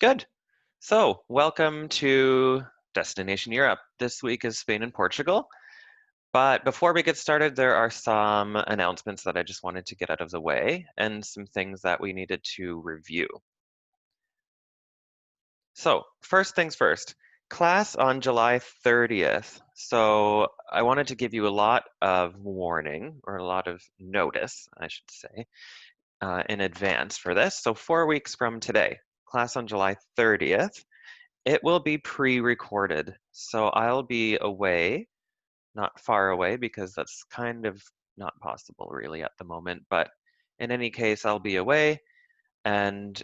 Good. So, welcome to Destination Europe. This week is Spain and Portugal. But before we get started, there are some announcements that I just wanted to get out of the way and some things that we needed to review. So, first things first, class on July 30th. So, I wanted to give you a lot of warning or a lot of notice, I should say, in advance for this. So, 4 weeks from today, class on July 30th. It will be pre-recorded, so I'll be away, not far away because that's kind of not possible really at the moment, but in any case, I'll be away and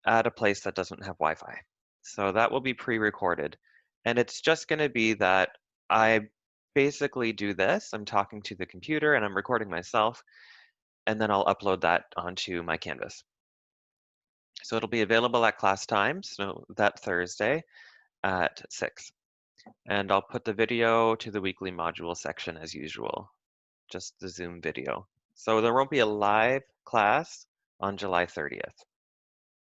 at a place that doesn't have Wi-Fi. So that will be pre-recorded. And it's just going to be that I basically do this. I'm talking to the computer and I'm recording myself, and then I'll upload that onto my Canvas. So it'll be available at class time, so that Thursday at 6. And I'll put the video to the weekly module section as usual, just the Zoom video. So there won't be a live class on July 30th.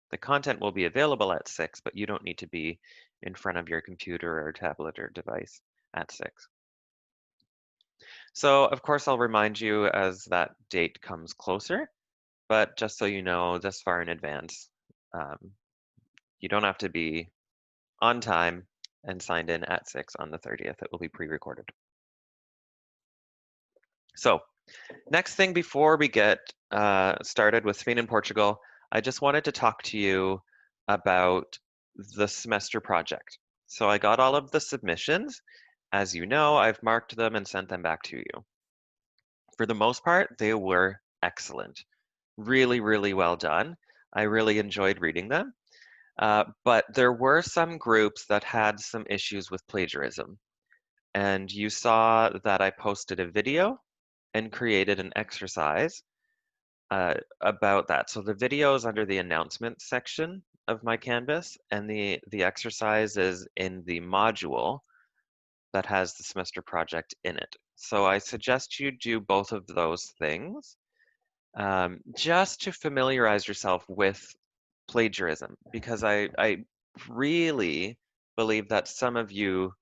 The content will be available at 6, but you don't need to be in front of your computer or tablet or device at 6. So of course I'll remind you as that date comes closer, but just so you know this far in advance, you don't have to be on time and signed in at 6 on the 30th. It will be pre-recorded. So next thing before we get started with Spain and Portugal, I just wanted to talk to you about the semester project. So I got all of the submissions. As you know, I've marked them and sent them back to you. For the most part, they were excellent. Really, really well done. I really enjoyed reading them. But there were some groups that had some issues with plagiarism. And you saw that I posted a video and created an exercise about that. So the video is under the announcements section of my Canvas, and the exercise is in the module that has the semester project in it. So I suggest you do both of those things just to familiarize yourself with plagiarism, because I really believe that some of you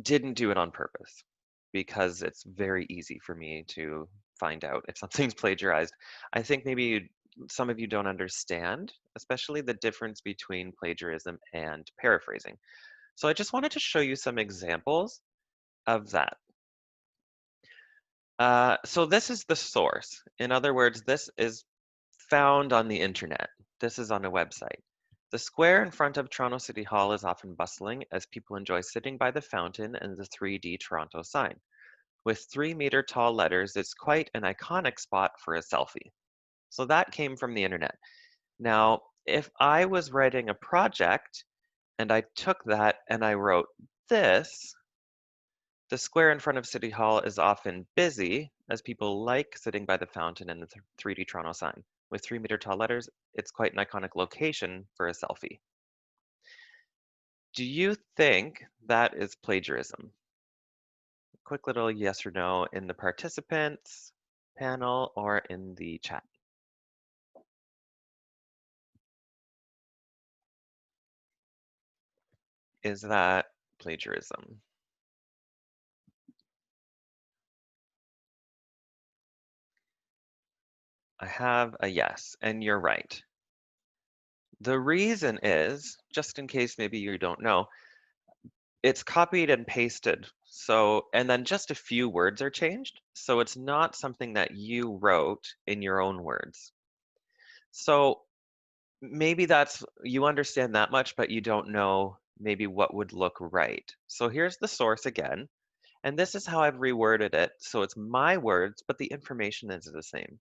didn't do it on purpose, because it's very easy for me to find out if something's plagiarized. I think maybe some of you don't understand, especially the difference between plagiarism and paraphrasing. So I just wanted to show you some examples of that. So this is the source. In other words, this is found on the internet. This is on a website. The square in front of Toronto City Hall is often bustling as people enjoy sitting by the fountain and the 3D Toronto sign. With 3-meter tall letters, it's quite an iconic spot for a selfie. So that came from the internet. Now, if I was writing a project and I took that and I wrote this, the square in front of City Hall is often busy as people like sitting by the fountain and the 3D Toronto sign. With 3-meter tall letters, it's quite an iconic location for a selfie. Do you think that is plagiarism? Quick little yes or no in the participants panel or in the chat. Is that plagiarism? I have a yes, and you're right. The reason is, just in case maybe you don't know, it's copied and pasted. So, and then just a few words are changed. So it's not something that you wrote in your own words. So maybe you understand that much, but you don't know maybe what would look right. So here's the source again. And this is how I've reworded it. So it's my words, but the information is the same.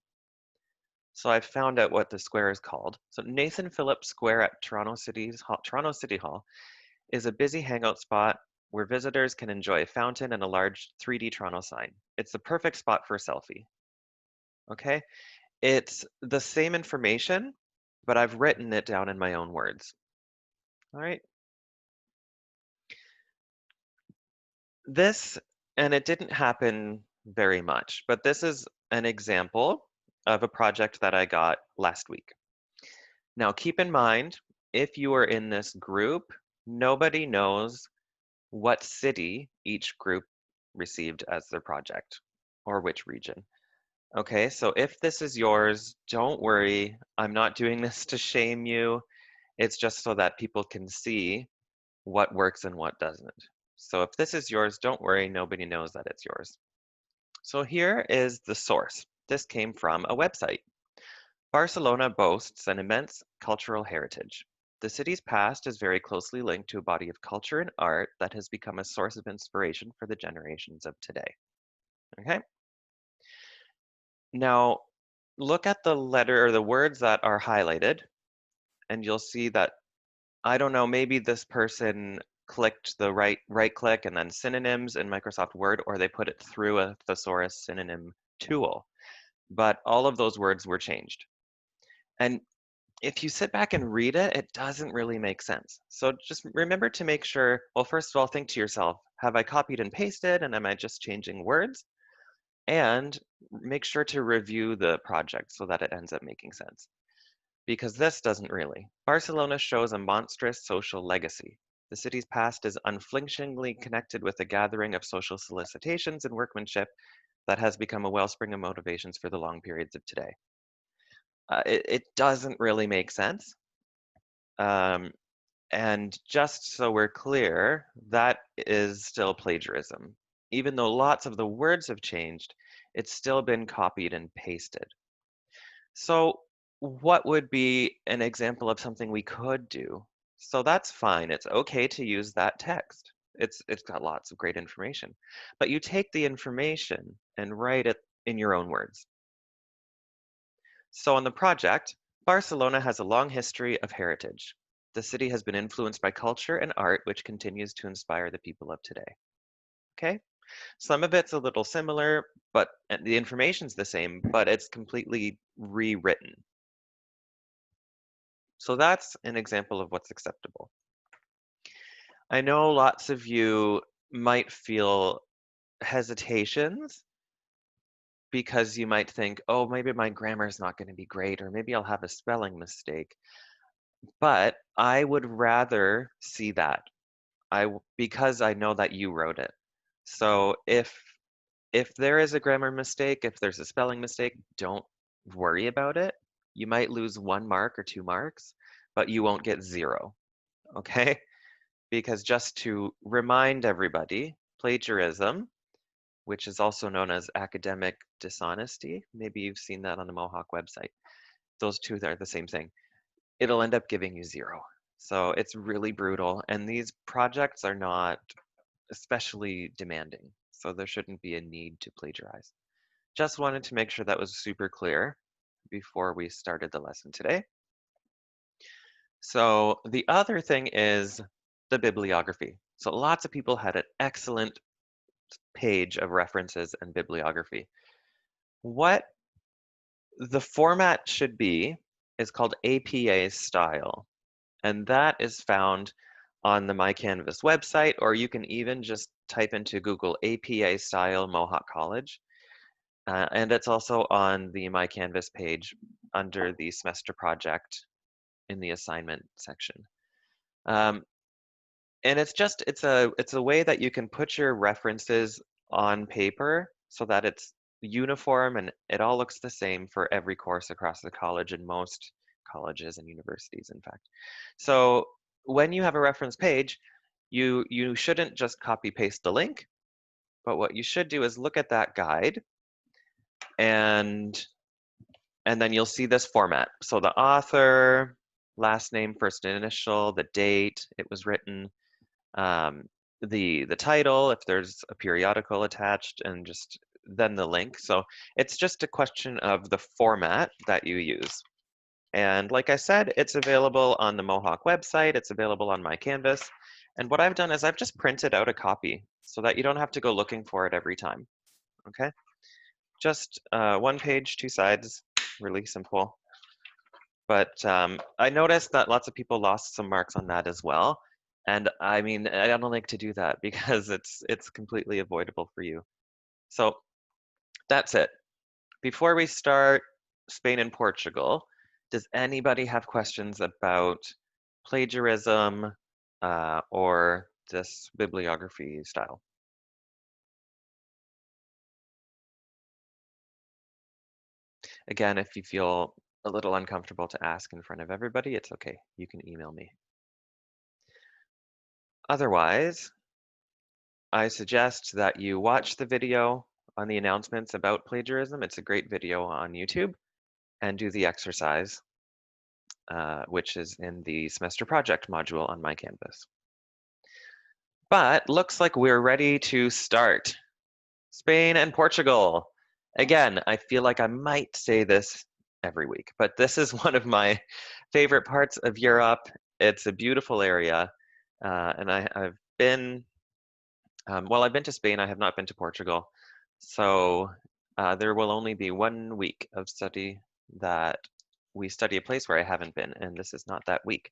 So I've found out what the square is called. So Nathan Phillips Square at Toronto City Hall is a busy hangout spot where visitors can enjoy a fountain and a large 3D Toronto sign. It's the perfect spot for a selfie. Okay? It's the same information, but I've written it down in my own words. All right? This, and it didn't happen very much, but this is an example of a project that I got last week. Now, keep in mind, if you are in this group, nobody knows what city each group received as their project or which region. Okay, so if this is yours, don't worry. I'm not doing this to shame you. It's just so that people can see what works and what doesn't. So if this is yours, don't worry, nobody knows that it's yours. So here is the source. This came from a website. Barcelona boasts an immense cultural heritage. The city's past is very closely linked to a body of culture and art that has become a source of inspiration for the generations of today. Okay? Now, look at the letter or the words that are highlighted, and you'll see that, I don't know, maybe this person clicked the right click and then synonyms in Microsoft Word, or they put it through a thesaurus synonym tool. But all of those words were changed. And if you sit back and read it, it doesn't really make sense. So just remember to make sure, well, first of all, think to yourself, have I copied and pasted and am I just changing words? And make sure to review the project so that it ends up making sense. Because this doesn't really. Barcelona shows a monstrous social legacy. The city's past is unflinchingly connected with a gathering of social solicitations and workmanship that has become a wellspring of motivations for the long periods of today. It doesn't really make sense. Um, and just so we're clear, that is still plagiarism. Even though lots of the words have changed, it's still been copied and pasted. So what would be an example of something we could do? So that's fine. It's okay to use that text. It's got lots of great information. But you take the information and write it in your own words. So on the project, Barcelona has a long history of heritage. The city has been influenced by culture and art, which continues to inspire the people of today. Okay? Some of it's a little similar, but the information's the same, but it's completely rewritten. So that's an example of what's acceptable. I know lots of you might feel hesitations because you might think, oh, maybe my grammar is not going to be great, or maybe I'll have a spelling mistake. But I would rather see that because I know that you wrote it. So if there is a grammar mistake, if there's a spelling mistake, don't worry about it. You might lose 1 mark or 2 marks, but you won't get 0. Okay? Because just to remind everybody, plagiarism, which is also known as academic dishonesty, maybe you've seen that on the Mohawk website. Those two are the same thing. It'll end up giving you 0. So it's really brutal. And these projects are not especially demanding. So there shouldn't be a need to plagiarize. Just wanted to make sure that was super clear before we started the lesson today. So the other thing is the bibliography. So lots of people had an excellent page of references and bibliography. What the format should be is called APA style, and that is found on the MyCanvas website, or you can even just type into Google APA style Mohawk College. And it's also on the MyCanvas page under the semester project in the assignment section. Um, and it's a way that you can put your references on paper so that it's uniform and it all looks the same for every course across the college and most colleges and universities, in fact. So when you have a reference page, you shouldn't just copy paste the link, but what you should do is look at that guide and then you'll see this format. So the author, last name, first initial, the date it was written, um, the title, if there's a periodical attached, and just then the link. So it's just a question of the format that you use. And like I said, it's available on the Mohawk website. It's available on MyCanvas. And what I've done is I've just printed out a copy so that you don't have to go looking for it every time. Okay? Just 1 page, 2 sides, really simple. But I noticed that lots of people lost some marks on that as well. And I mean, I don't like to do that because it's completely avoidable for you. So that's it. Before we start Spain and Portugal, does anybody have questions about plagiarism, or this bibliography style. Again, if you feel a little uncomfortable to ask in front of everybody, it's okay. You can email me. Otherwise, I suggest that you watch the video on the announcements about plagiarism. It's a great video on YouTube, and do the exercise, which is in the semester project module on my Canvas. But looks like we're ready to start. Spain and Portugal. Again, I feel like I might say this every week, but this is one of my favorite parts of Europe. It's a beautiful area, and I've been, well, I've been to Spain, I have not been to Portugal. So there will only be 1 week of study that we study a place where I haven't been, and this is not that week,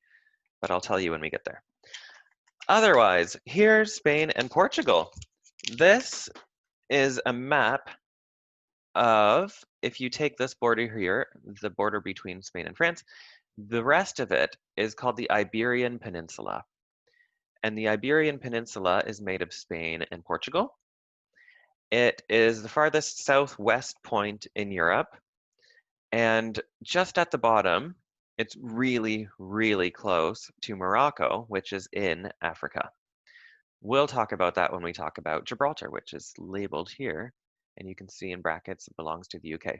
but I'll tell you when we get there. Otherwise, here's Spain and Portugal. This is a map of, if you take this border here, the border between Spain and France, the rest of it is called the Iberian Peninsula. And the Iberian Peninsula is made of Spain and Portugal. It is the farthest southwest point in Europe. And just at the bottom, it's really, really close to Morocco, which is in Africa. We'll talk about that when we talk about Gibraltar, which is labeled here. And you can see in brackets it belongs to the UK.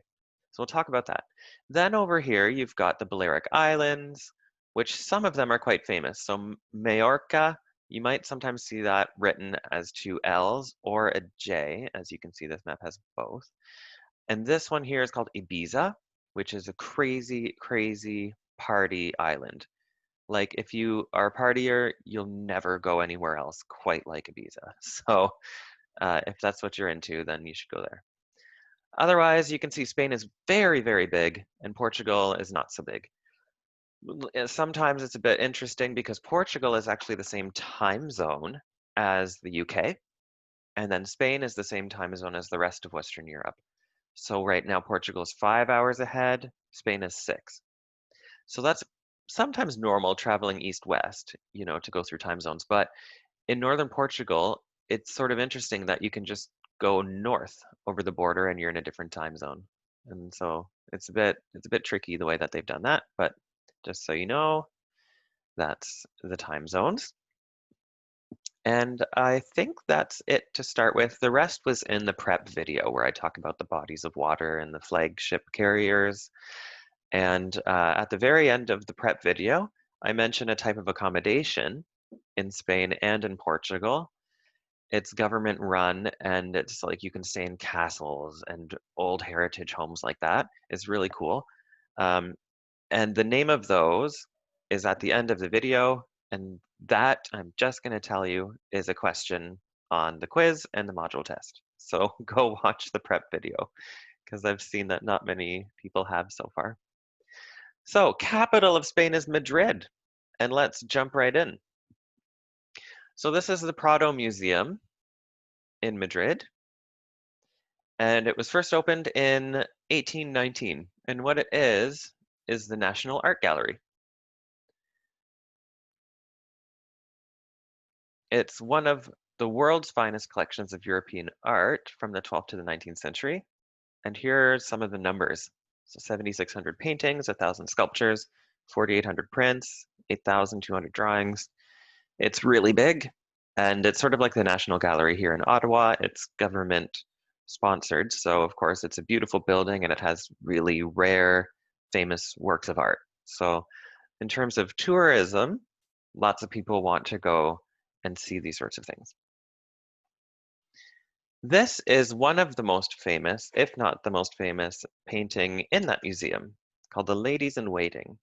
So we'll talk about that. Then over here, you've got the Balearic Islands, which some of them are quite famous. So Majorca, you might sometimes see that written as 2 L's or a J, as you can see this map has both. And this one here is called Ibiza, which is a crazy, crazy party island. Like if you are a partier, you'll never go anywhere else quite like Ibiza. So if that's what you're into, then you should go there. Otherwise, you can see Spain is very, very big, and Portugal is not so big. Sometimes it's a bit interesting because Portugal is actually the same time zone as the UK, and then Spain is the same time zone as the rest of Western Europe. So right now, Portugal is 5 hours ahead, Spain is 6. So that's sometimes normal traveling east-west, to go through time zones. But in northern Portugal, it's sort of interesting that you can just go north over the border and you're in a different time zone. And so it's a bit tricky the way that they've done that, but just so you know, that's the time zones. And I think that's it to start with. The rest was in the prep video where I talk about the bodies of water and the flagship carriers. And at the very end of the prep video, I mention a type of accommodation in Spain and in Portugal. It's government run, and it's like you can stay in castles and old heritage homes like that. It's really cool. And the name of those is at the end of the video, and that I'm just going to tell you is a question on the quiz and the module test. So go watch the prep video because I've seen that not many people have so far. So capital of Spain is Madrid, and let's jump right in. So this is the Prado Museum in Madrid, and it was first opened in 1819. And what it is the National Art Gallery. It's one of the world's finest collections of European art from the 12th to the 19th century. And here are some of the numbers. So 7,600 paintings, 1,000 sculptures, 4,800 prints, 8,200 drawings. It's really big, and it's sort of like the National Gallery here in Ottawa. It's government sponsored, so of course it's a beautiful building and it has really rare, famous works of art. So in terms of tourism, lots of people want to go and see these sorts of things. This is one of the most famous, if not the most famous, painting in that museum called The Ladies in Waiting.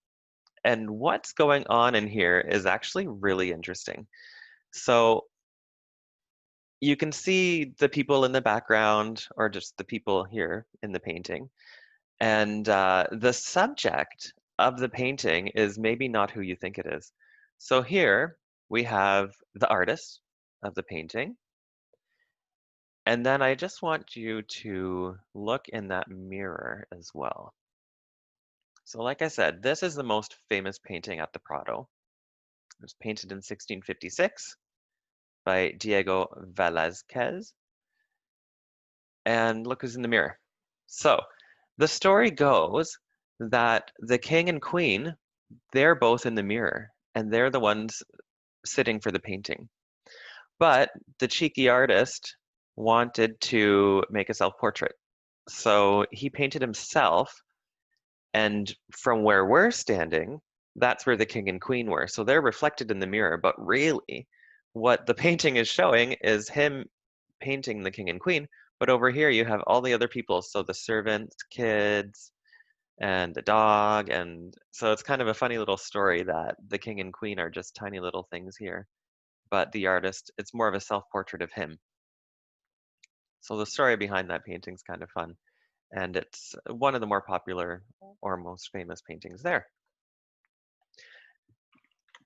And what's going on in here is actually really interesting. So you can see the people in the background, or just the people here in the painting. And the subject of the painting is maybe not who you think it is. So here we have the artist of the painting. And then I just want you to look in that mirror as well. So like I said, this is the most famous painting at the Prado. It was painted in 1656 by Diego Velázquez. And look who's in the mirror. So the story goes that the king and queen, they're both in the mirror, and they're the ones sitting for the painting. But the cheeky artist wanted to make a self-portrait. So he painted himself, and from where we're standing, that's where the king and queen were. So they're reflected in the mirror, but really, what the painting is showing is him painting the king and queen, but over here you have all the other people, so the servants, kids, and the dog, and so it's kind of a funny little story that the king and queen are just tiny little things here, but the artist, it's more of a self-portrait of him. So the story behind that painting is kind of fun, and it's one of the more popular or most famous paintings there.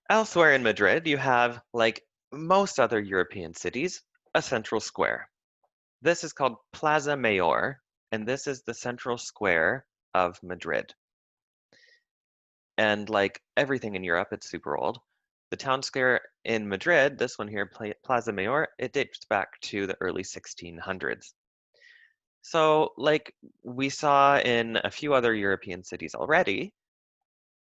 Elsewhere in Madrid, you have, like most other European cities, a central square. This is called Plaza Mayor, and this is the central square of Madrid. And like everything in Europe, it's super old. The town square in Madrid, this one here, Plaza Mayor, it dates back to the early 1600s. So, like we saw in a few other European cities already,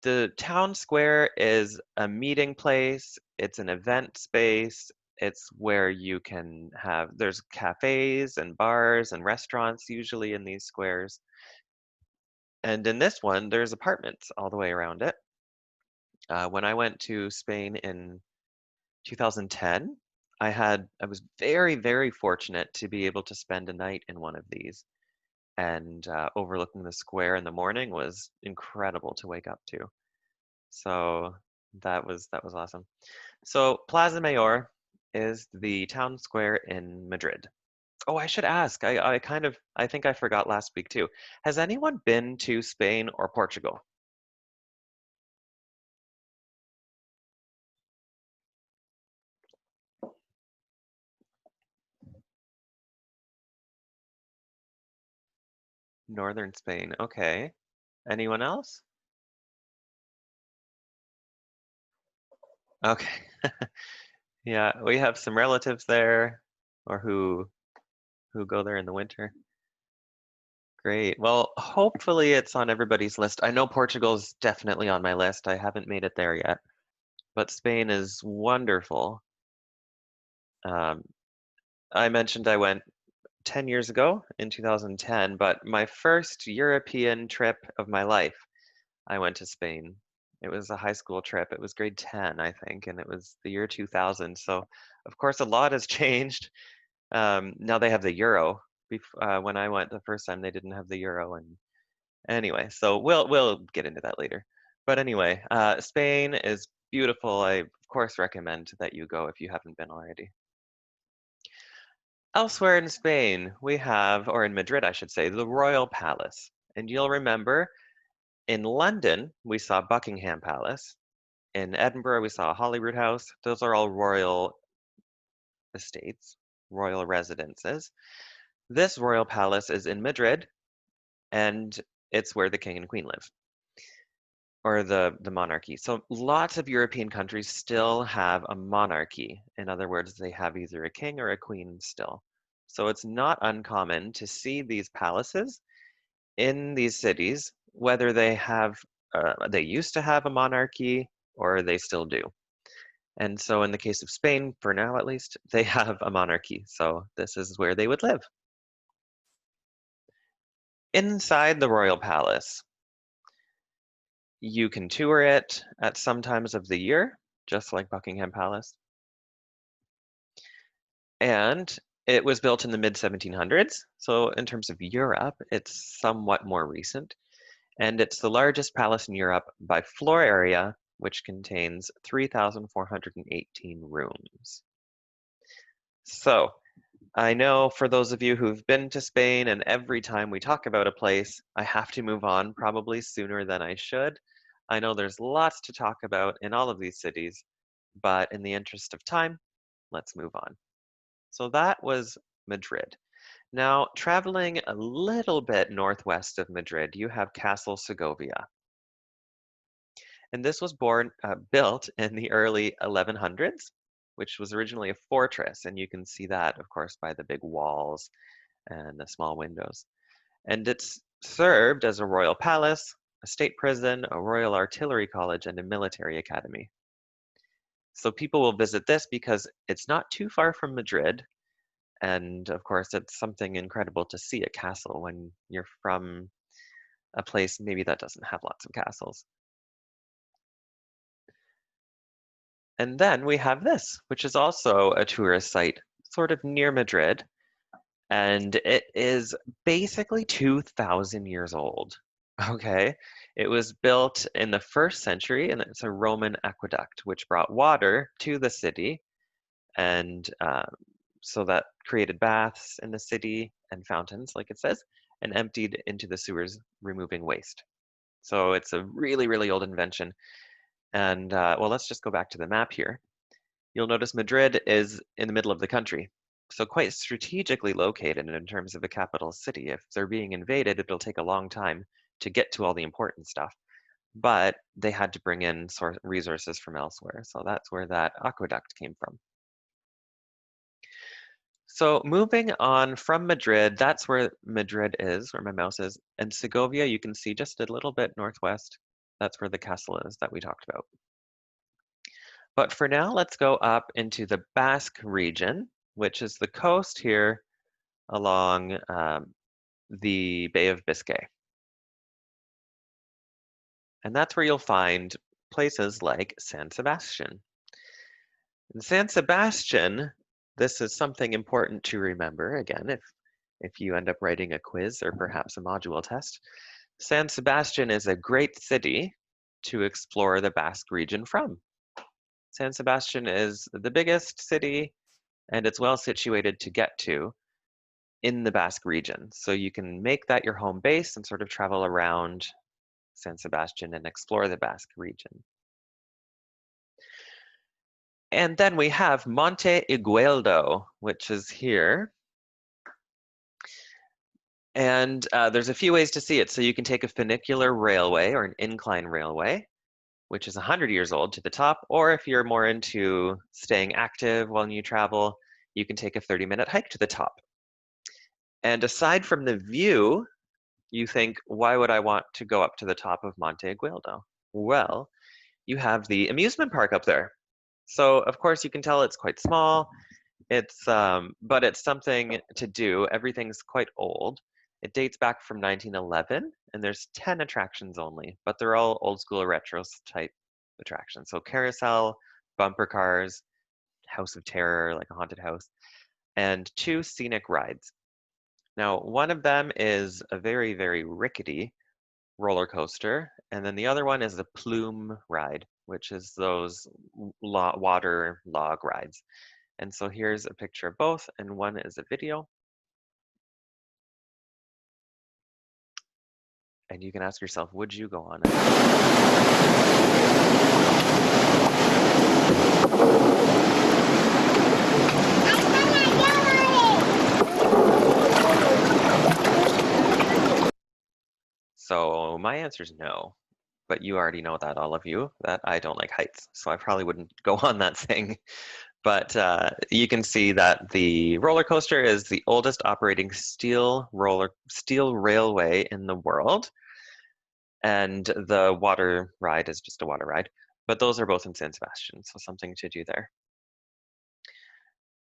the town square is a meeting place, it's an event space, it's where you can have, there's cafes and bars and restaurants usually in these squares. And in this one, there's apartments all the way around it. When I went to Spain in 2010, I was very, very fortunate to be able to spend a night in one of these. And overlooking the square in the morning was incredible to wake up to. So that was awesome. So Plaza Mayor is the town square in Madrid. Oh, I should ask. I think I forgot last week too. Has anyone been to Spain or Portugal? Northern Spain. Okay. Anyone else? Okay. Yeah, we have some relatives there or who go there in the winter. Great. Well, hopefully it's on everybody's list. I know Portugal's definitely on my list. I haven't made it there yet, but Spain is wonderful. Um, I mentioned I went 10 years ago in 2010, but my first European trip of my life, I went to Spain. It was a high school trip. It was grade 10, I think, and it was the year 2000. So, of course, a lot has changed. Now they have the euro. When I went the first time, they didn't have the euro, and anyway, so we'll get into that later. But anyway, Spain is beautiful. I of course recommend that you go if you haven't been already. Elsewhere in Spain, we have, or in Madrid, I should say, the Royal Palace. And you'll remember in London, we saw Buckingham Palace. In Edinburgh, we saw Holyrood House. Those are all royal estates, royal residences. This royal palace is in Madrid, and it's where the king and queen live, or the monarchy. So lots of European countries still have a monarchy. In other words, they have either a king or a queen still. So it's not uncommon to see these palaces in these cities, whether they used to have a monarchy or they still do. And so in the case of Spain, for now at least, they have a monarchy. So this is where they would live. Inside the royal palace, you can tour it at some times of the year, just like Buckingham Palace. And it was built in the mid 1700s. So in terms of Europe, it's somewhat more recent. And it's the largest palace in Europe by floor area, which contains 3,418 rooms. So I know for those of you who've been to Spain, and every time we talk about a place, I have to move on probably sooner than I should. I know there's lots to talk about in all of these cities, but in the interest of time, let's move on. So that was Madrid. Now, traveling a little bit northwest of Madrid, you have Castle Segovia. And this was built in the early 1100s, which was originally a fortress. And you can see that, of course, by the big walls and the small windows. And it's served as a royal palace, a state prison, a royal artillery college, and a military academy. So people will visit this because it's not too far from Madrid. And of course, it's something incredible to see a castle when you're from a place maybe that doesn't have lots of castles. And then we have this, which is also a tourist site, sort of near Madrid. And it is basically 2,000 years old. Okay. It was built in the first century, and it's a Roman aqueduct, which brought water to the city. And so that created baths in the city and fountains, like it says, and emptied into the sewers, removing waste. So it's a really, really old invention. And well, let's just go back to the map here. You'll notice Madrid is in the middle of the country, so quite strategically located in terms of a capital city. If they're being invaded, it'll take a long time to get to all the important stuff. But they had to bring in resources from elsewhere, so that's where that aqueduct came from. So moving on from Madrid, that's where Madrid is, where my mouse is. And Segovia, you can see just a little bit northwest. That's where the castle is that we talked about. But for now, let's go up into the Basque region, which is the coast here along the Bay of Biscay. And that's where you'll find places like San Sebastian. In San Sebastian, this is something important to remember, again, if you end up writing a quiz or perhaps a module test. San Sebastian is a great city to explore the Basque region from. San Sebastian is the biggest city and it's well situated to get to in the Basque region. So you can make that your home base and sort of travel around San Sebastian and explore the Basque region. And then we have Monte Igueldo, which is here. And there's a few ways to see it. So you can take a funicular railway or an incline railway, which is 100 years old to the top. Or if you're more into staying active while you travel, you can take a 30-minute hike to the top. And aside from the view, you think, why would I want to go up to the top of Monte Aguildo? Well, you have the amusement park up there. So of course you can tell it's quite small. But it's something to do. Everything's quite old. It dates back from 1911, and there's 10 attractions only, but they're all old school retro type attractions. So carousel, bumper cars, House of Terror, like a haunted house, and 2 scenic rides. Now, one of them is a very, very rickety roller coaster, and then the other one is a plume ride, which is those water log rides. And so here's a picture of both, and one is a video. And you can ask yourself, would you go on it? So my answer is no, but you already know that, all of you, that I don't like heights, so I probably wouldn't go on that thing. But you can see that the roller coaster is the oldest operating steel railway in the world, and the water ride is just a water ride. But those are both in San Sebastian, so something to do there.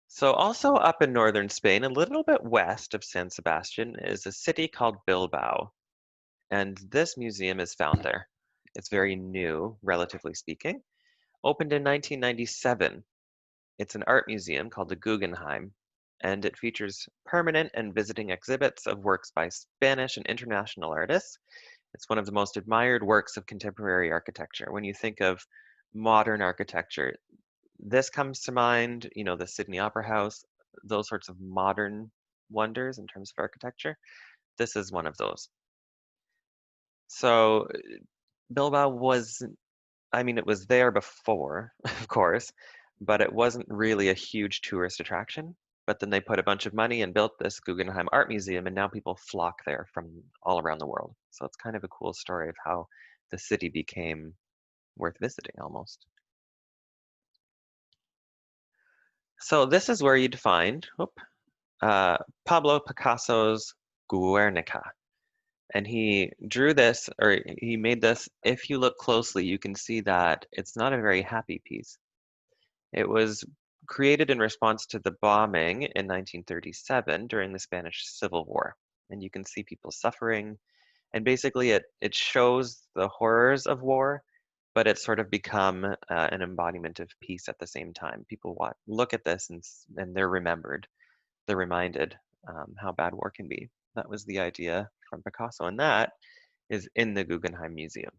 So also up in northern Spain, a little bit west of San Sebastian, is a city called Bilbao. And this museum is found there. It's very new, relatively speaking. Opened in 1997. It's an art museum called the Guggenheim, and it features permanent and visiting exhibits of works by Spanish and international artists. It's one of the most admired works of contemporary architecture. When you think of modern architecture, this comes to mind, you know, the Sydney Opera House, those sorts of modern wonders in terms of architecture. This is one of those. So Bilbao was, I mean, it was there before, of course, but it wasn't really a huge tourist attraction. But then they put a bunch of money and built this Guggenheim Art Museum, and now people flock there from all around the world. So it's kind of a cool story of how the city became worth visiting almost. So this is where you'd find Pablo Picasso's Guernica. And he drew this, or he made this. If you look closely, you can see that it's not a very happy piece. It was created in response to the bombing in 1937 during the Spanish Civil War. And you can see people suffering. And basically, it shows the horrors of war, but it's sort of become an embodiment of peace at the same time. People look at this and they're remembered. They're reminded how bad war can be. That was the idea from Picasso, and that is in the Guggenheim Museum.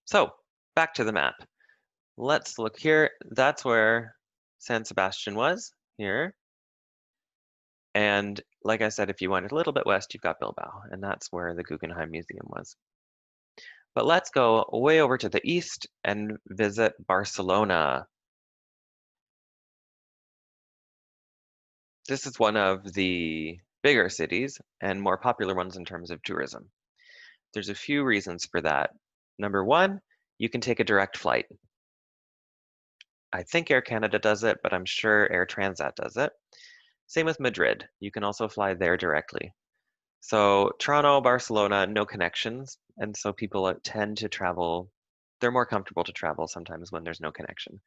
So back to the map. Let's look here. That's where San Sebastian was, here. And like I said, if you went a little bit west, you've got Bilbao, and that's where the Guggenheim Museum was. But let's go way over to the east and visit Barcelona. This is one of the bigger cities and more popular ones in terms of tourism. There's a few reasons for that. Number one, you can take a direct flight. I think Air Canada does it, but I'm sure Air Transat does it. Same with Madrid. You can also fly there directly. So Toronto, Barcelona, no connections. And so people tend to travel. They're more comfortable to travel sometimes when there's no connection.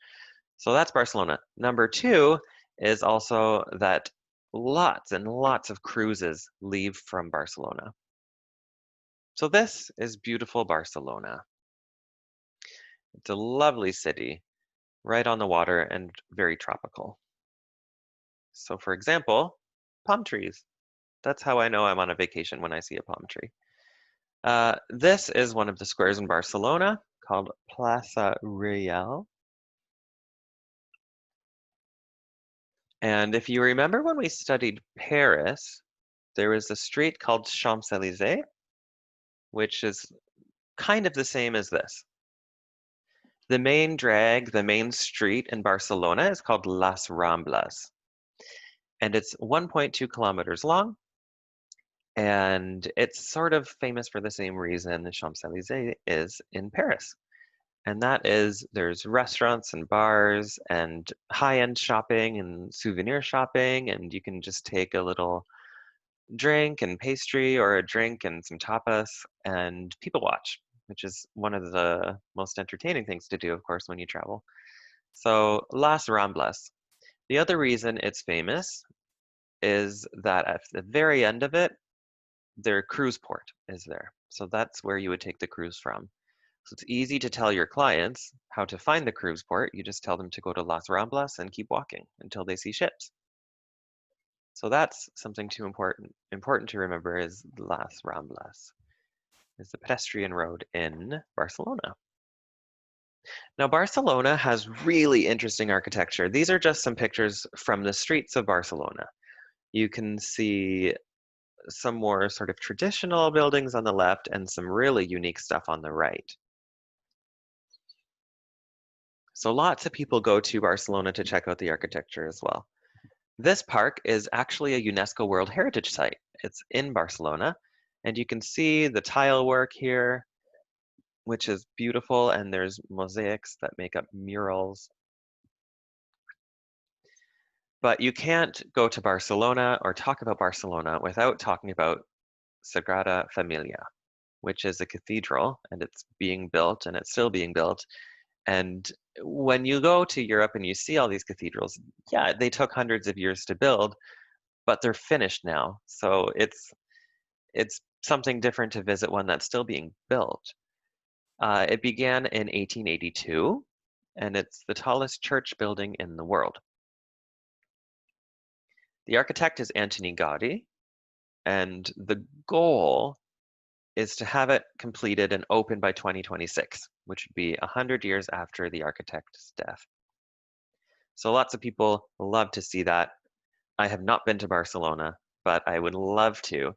So that's Barcelona. Number two is also that lots and lots of cruises leave from Barcelona. So this is beautiful Barcelona. It's a lovely city, right on the water and very tropical. So for example, palm trees. That's how I know I'm on a vacation when I see a palm tree. This is one of the squares in Barcelona called Plaça Real. And if you remember when we studied Paris, there was a street called Champs-Élysées, which is kind of the same as this. The main drag, the main street in Barcelona is called Las Ramblas. And it's 1.2 kilometers long. And it's sort of famous for the same reason the Champs-Élysées is in Paris. And that is there's restaurants and bars and high-end shopping and souvenir shopping, and you can just take a little drink and pastry or a drink and some tapas and people watch, which is one of the most entertaining things to do, of course, when you travel. So Las Ramblas. The other reason it's famous is that at the very end of it, their cruise port is there. So that's where you would take the cruise from. So it's easy to tell your clients how to find the cruise port. You just tell them to go to Las Ramblas and keep walking until they see ships. So that's something too important to remember is Las Ramblas, is the pedestrian road in Barcelona. Now, Barcelona has really interesting architecture. These are just some pictures from the streets of Barcelona. You can see some more sort of traditional buildings on the left and some really unique stuff on the right. So lots of people go to Barcelona to check out the architecture as well. This park is actually a UNESCO World Heritage Site. It's in Barcelona, and you can see the tile work here, which is beautiful, and there's mosaics that make up murals. But you can't go to Barcelona or talk about Barcelona without talking about Sagrada Familia, which is a cathedral, and it's being built, and it's still being built. And when you go to Europe and you see all these cathedrals, yeah, they took hundreds of years to build, but they're finished now. So it's something different to visit one that's still being built. It began in 1882, and it's the tallest church building in the world. The architect is Antoni Gaudi, and the goal is to have it completed and open by 2026, which would be 100 years after the architect's death. So lots of people love to see that. I have not been to Barcelona, but I would love to.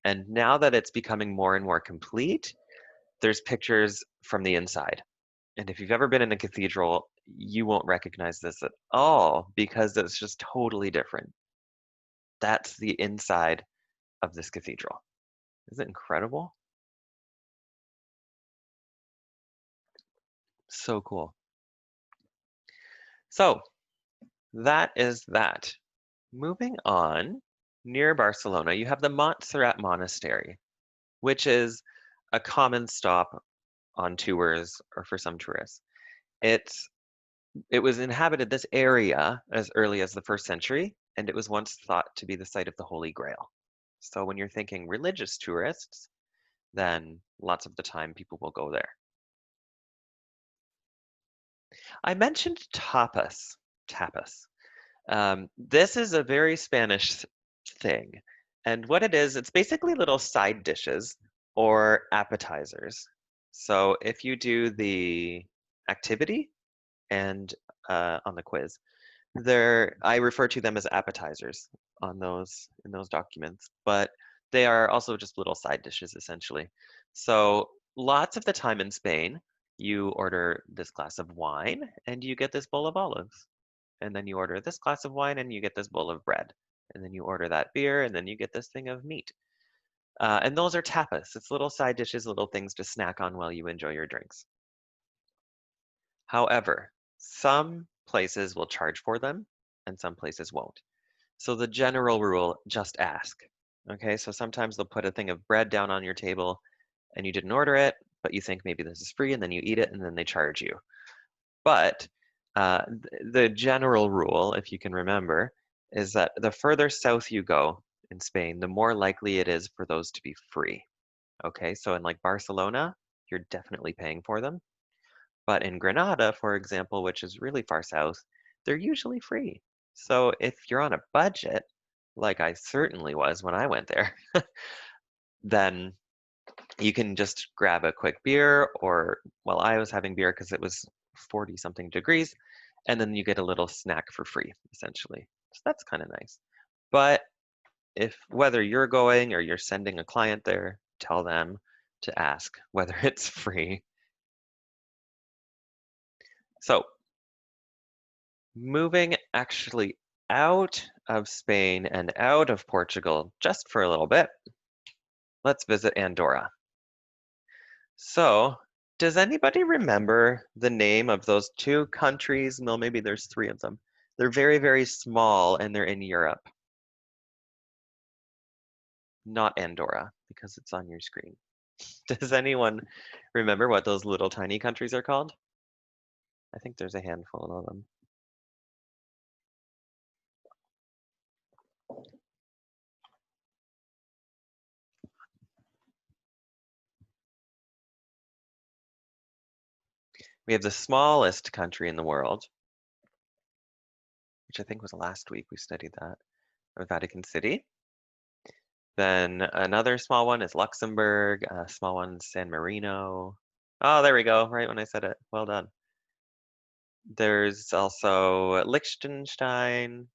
And now that it's becoming more and more complete, there's pictures from the inside. And if you've ever been in a cathedral, you won't recognize this at all because it's just totally different. That's the inside of this cathedral. Isn't it incredible? So cool. So that is that. Moving on, near Barcelona, you have the Montserrat Monastery, which is a common stop on tours or for some tourists. It's it was inhabited this area as early as the first century, and it was once thought to be the site of the Holy Grail. So when you're thinking religious tourists, then lots of the time people will go there. I mentioned tapas. Tapas. This is a very Spanish thing. And what it is, it's basically little side dishes or appetizers. So if you do the activity and on the quiz, I refer to them as appetizers on those in those documents, but they are also just little side dishes essentially. So lots of the time in Spain, you order this glass of wine and you get this bowl of olives. And then you order this glass of wine and you get this bowl of bread. And then you order that beer and then you get this thing of meat. And those are tapas. It's little side dishes, little things to snack on while you enjoy your drinks. However, some places will charge for them and some places won't. So the general rule, just ask. Okay, so sometimes they'll put a thing of bread down on your table and you didn't order it, but you think maybe this is free and then you eat it and then they charge you. But the general rule, if you can remember, is that the further south you go in Spain, the more likely it is for those to be free. Okay, so in like Barcelona, you're definitely paying for them. But in Granada, for example, which is really far south, they're usually free. So if you're on a budget, like I certainly was when I went there, then you can just grab a quick beer, or well, I was having beer because it was 40 something degrees, and then you get a little snack for free, essentially. So that's kind of nice. But if whether you're going or you're sending a client there, tell them to ask whether it's free. So moving actually out of Spain and out of Portugal just for a little bit, let's visit Andorra. So, does anybody remember the name of those two countries? No, maybe there's three of them. They're very, very small and they're in Europe. Not Andorra, because it's on your screen. Does anyone remember what those little tiny countries are called? I think there's a handful of them. We have the smallest country in the world, which I think was last week we studied that, or Vatican City. Then another small one is Luxembourg, a small one San Marino. Oh, there we go, right when I said it. Well done. There's also Liechtenstein,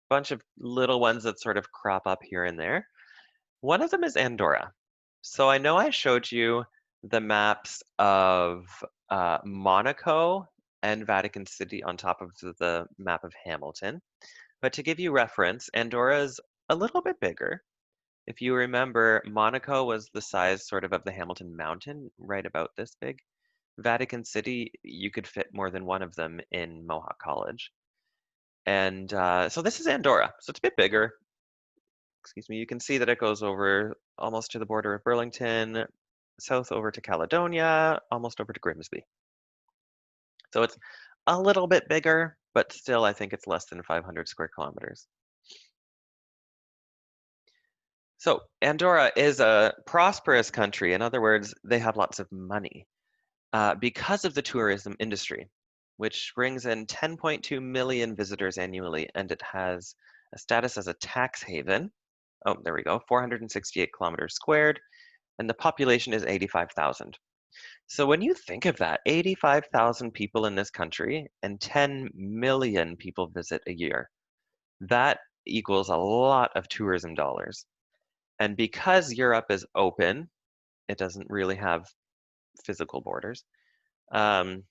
bunch of little ones that sort of crop up here and there. One of them is Andorra. So I know I showed you the maps of Monaco and Vatican City on top of the map of Hamilton. But to give you reference, Andorra is a little bit bigger. If you remember, Monaco was the size sort of the Hamilton Mountain, right about this big. Vatican City, you could fit more than one of them in Mohawk College. And so this is Andorra. So it's a bit bigger. Excuse me. You can see that it goes over almost to the border of Burlington, south over to Caledonia, almost over to Grimsby. So it's a little bit bigger, but still I think it's less than 500 square kilometers. So Andorra is a prosperous country. In other words, they have lots of money because of the tourism industry, which brings in 10.2 million visitors annually, and it has a status as a tax haven. Oh, there we go, 468 kilometers squared, and the population is 85,000. So when you think of that, 85,000 people in this country and 10 million people visit a year, that equals a lot of tourism dollars. And because Europe is open, it doesn't really have physical borders. Um,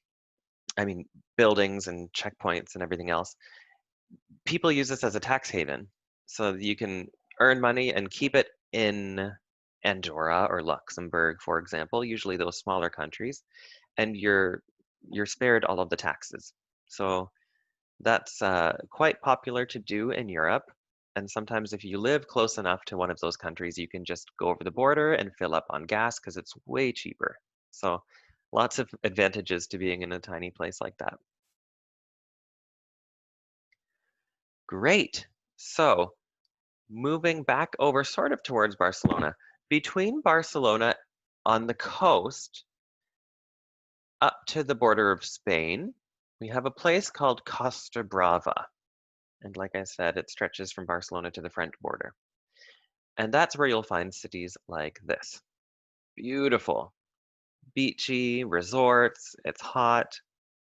I mean, buildings and checkpoints and everything else. People use this as a tax haven. So you can earn money and keep it in Andorra or Luxembourg, for example, usually those smaller countries. And you're spared all of the taxes. So that's quite popular to do in Europe. And sometimes if you live close enough to one of those countries, you can just go over the border and fill up on gas because it's way cheaper. So lots of advantages to being in a tiny place like that. Great. So moving back over sort of towards Barcelona, between Barcelona on the coast up to the border of Spain, we have a place called Costa Brava. And like I said, it stretches from Barcelona to the French border. And that's where you'll find cities like this. Beautiful, beachy resorts. It's hot.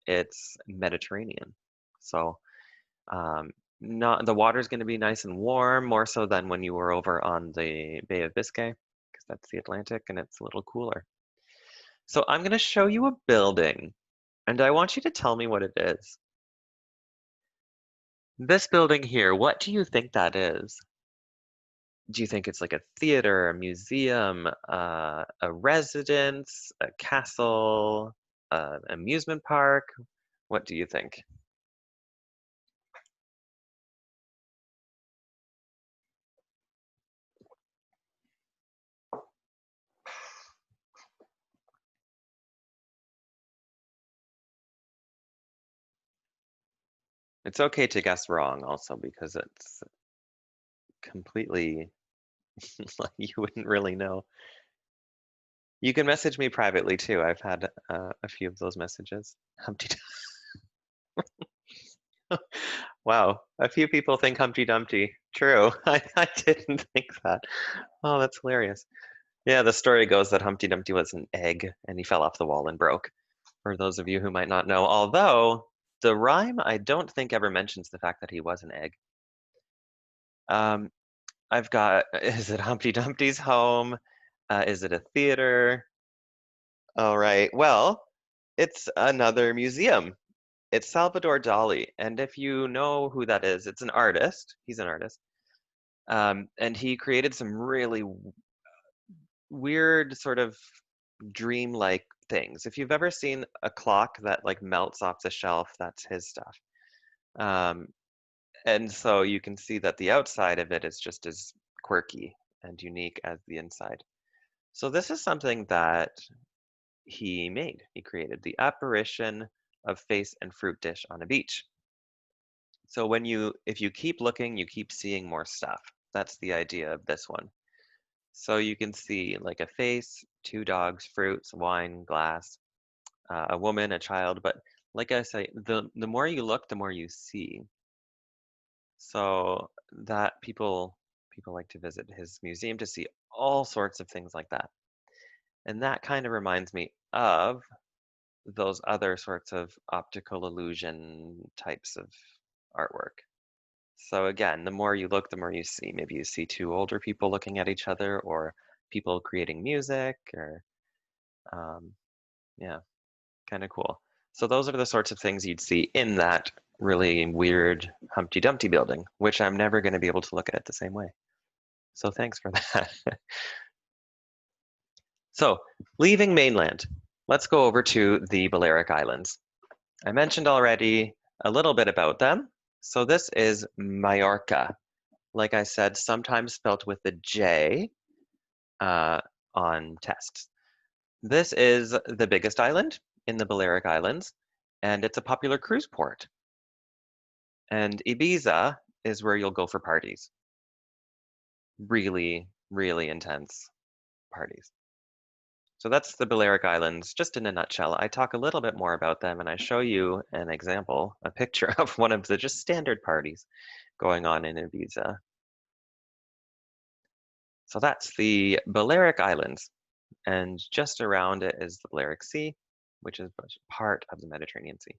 It's Mediterranean. So not the water's going to be nice and warm, more so than when you were over on the Bay of Biscay, because that's the Atlantic and it's a little cooler. So I'm going to show you a building, and I want you to tell me what it is. This building here, what do you think that is? Do you think it's like a theater, a museum, a residence, a castle, amusement park? What do you think? It's okay to guess wrong also because it's completely like you wouldn't really know. You can message me privately too. I've had a few of those messages. Humpty Wow, a few people think Humpty Dumpty. True. I didn't think that. Oh, that's hilarious. Yeah, the story goes that Humpty Dumpty was an egg and he fell off the wall and broke, for those of you who might not know. Although the rhyme, I don't think ever mentions the fact that he was an egg. Um, I've got, is it Humpty Dumpty's home? Is it a theater? All right, well, it's another museum. It's Salvador Dali, and if you know who that is, it's an artist. He's an artist. And he created some really weird sort of dreamlike things. If you've ever seen a clock that like melts off the shelf, that's his stuff. Um, and so you can see that the outside of it is just as quirky and unique as the inside. So this is something that he made. He created the apparition of face and fruit dish on a beach. So if you keep looking, you keep seeing more stuff. That's the idea of this one. So you can see like a face, two dogs, fruits, wine, glass, a woman, a child. But like I say, the more you look, the more you see. So that people like to visit his museum to see all sorts of things like that. And that kind of reminds me of those other sorts of optical illusion types of artwork. So again, the more you look, the more you see. Maybe you see two older people looking at each other, or people creating music, or um, yeah, kind of cool. So those are the sorts of things you'd see in that really weird Humpty Dumpty building, which I'm never going to be able to look at it the same way. So thanks for that. So leaving mainland, let's go over to the Balearic Islands. I mentioned already a little bit about them. So this is Majorca. Like I said, sometimes spelt with the J uh, on tests. This is the biggest island in the Balearic Islands, and it's a popular cruise port. And Ibiza is where you'll go for parties. Really, really intense parties. So that's the Balearic Islands, just in a nutshell. I talk a little bit more about them and I show you an example, a picture of one of the just standard parties going on in Ibiza. So that's the Balearic Islands, and just around it is the Balearic Sea, which is part of the Mediterranean Sea.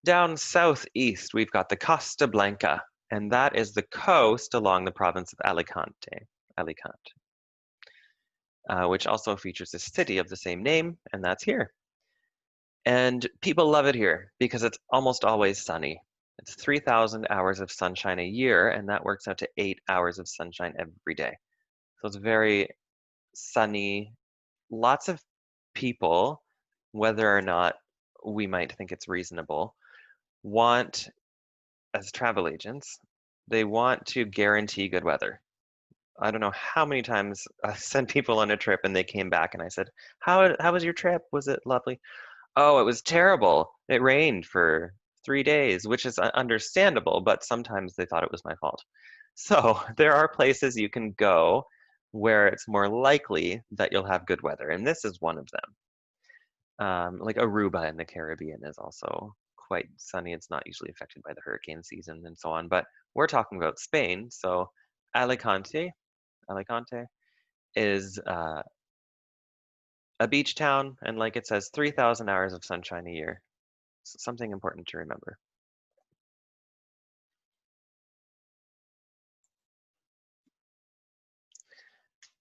Down southeast, we've got the Costa Blanca, and that is the coast along the province of Alicante, which also features a city of the same name, and that's here. And people love it here because it's almost always sunny. It's 3,000 hours of sunshine a year, and that works out to 8 hours of sunshine every day. So it's very sunny, lots of people whether or not we might think it's reasonable, want, as travel agents, they want to guarantee good weather. I don't know how many times I sent people on a trip and they came back and I said, how was your trip? Was it lovely? Oh, it was terrible. It rained for 3 days, which is understandable, but sometimes they thought it was my fault. So there are places you can go where it's more likely that you'll have good weather, and this is one of them. Like Aruba in the Caribbean is also quite sunny. It's not usually affected by the hurricane season and so on, but we're talking about Spain. So Alicante is a beach town, and like it says, 3,000 hours of sunshine a year. So something important to remember.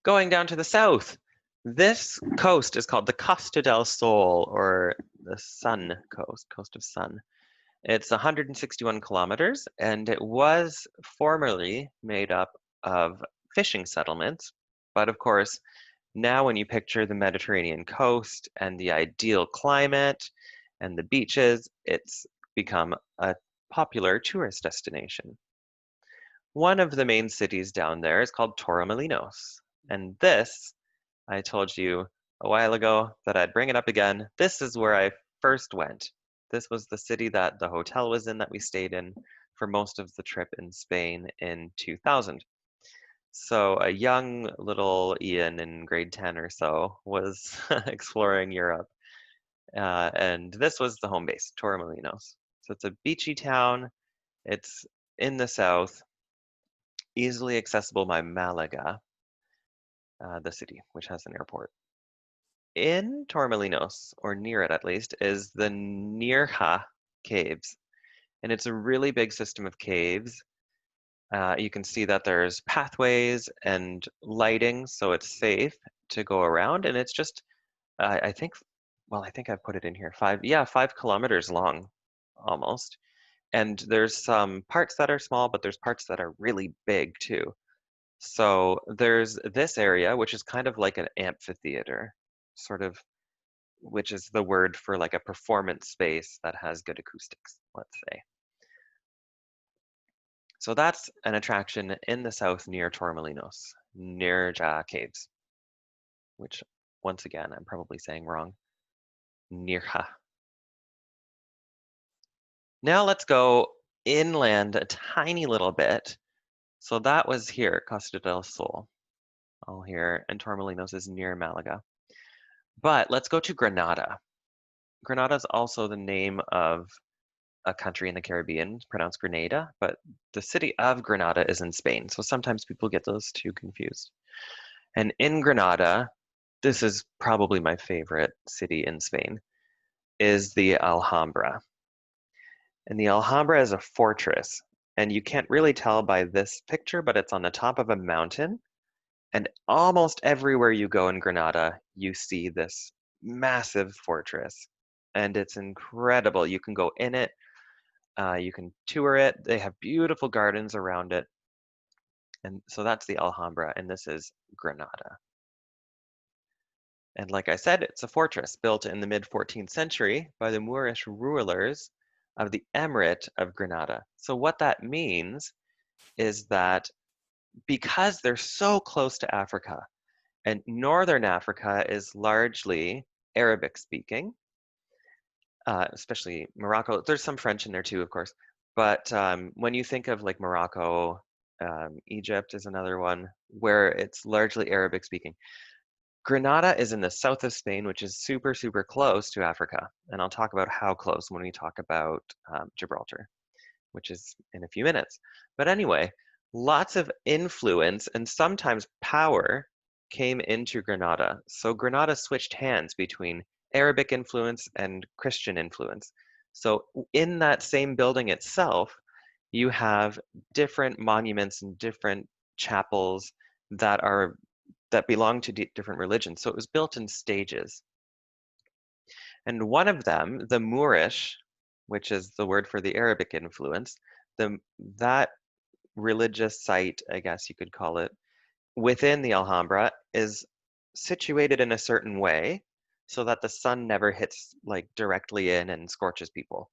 Going down to the south, this coast is called the Costa del Sol, or the Sun Coast, Coast of Sun. It's 161 kilometers, and it was formerly made up of fishing settlements. But of course, now when you picture the Mediterranean coast and the ideal climate and the beaches, it's become a popular tourist destination. One of the main cities down there is called Torremolinos. And this, I told you a while ago that I'd bring it up again. This is where I first went. This was the city that the hotel was in that we stayed in for most of the trip in Spain in 2000. So a young little Ian in grade 10 or so was exploring Europe. And this was the home base, Torremolinos. So it's a beachy town. It's in the south, easily accessible by Malaga, the city, which has an airport. In Torremolinos, or near it at least, is the Nirja caves. And it's a really big system of caves. You can see that there's pathways and lighting, so it's safe to go around. And it's just, I think, well, I think I've put it in here, 5 kilometers long, almost. And there's some parts that are small, but there's parts that are really big too. So there's this area, which is kind of like an amphitheater, sort of, which is the word for like a performance space that has good acoustics, let's say. So that's an attraction in the south near Torremolinos, near Caves, which once again, I'm probably saying wrong. Nirja. Now let's go inland a tiny little bit. So that was here, Costa del Sol, all here, and Torremolinos is near Malaga. But let's go to Granada. Granada is also the name of a country in the Caribbean, pronounced Grenada, but the city of Granada is in Spain. So sometimes people get those two confused. And in Granada, this is probably my favorite city in Spain, is the Alhambra. And the Alhambra is a fortress. And you can't really tell by this picture, but it's on the top of a mountain. And almost everywhere you go in Granada, you see this massive fortress. And it's incredible. You can go in it, you can tour it. They have beautiful gardens around it. And so that's the Alhambra, and this is Granada. And like I said, it's a fortress built in the mid-14th century by the Moorish rulers of the Emirate of Granada. So what that means is that because they're so close to Africa, and Northern Africa is largely Arabic speaking, especially Morocco. There's some French in there too, of course. But when you think of like Morocco, Egypt is another one where it's largely Arabic speaking. Grenada is in the south of Spain, which is super, super close to Africa. And I'll talk about how close when we talk about Gibraltar, which is in a few minutes. But anyway, lots of influence and sometimes power came into Granada. So Granada switched hands between Arabic influence and Christian influence. So in that same building itself, you have different monuments and different chapels that belong to different religions. So it was built in stages. And one of them, the Moorish, which is the word for the Arabic influence, that religious site, I guess you could call it, within the Alhambra is situated in a certain way so that the sun never hits like directly in and scorches people.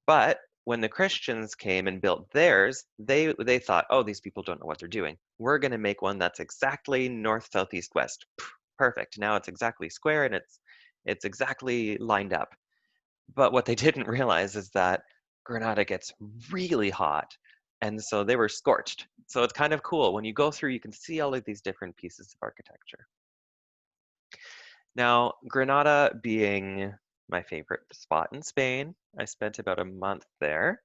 But when the Christians came and built theirs, they thought, oh, these people don't know what they're doing. We're going to make one that's exactly north, south, east, west. Perfect. Now it's exactly square and it's exactly lined up. But what they didn't realize is that Granada gets really hot, and so they were scorched. So it's kind of cool. When you go through, you can see all of these different pieces of architecture. Now, Granada being my favorite spot in Spain, I spent about a month there.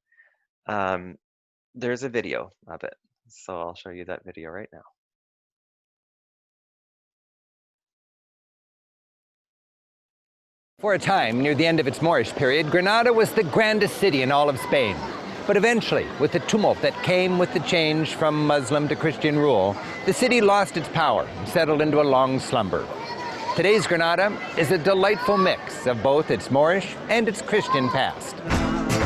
There's a video of it, so I'll show you that video right now. For a time, near the end of its Moorish period, Granada was the grandest city in all of Spain. But eventually, with the tumult that came with the change from Muslim to Christian rule, the city lost its power and settled into a long slumber. Today's Granada is a delightful mix of both its Moorish and its Christian past.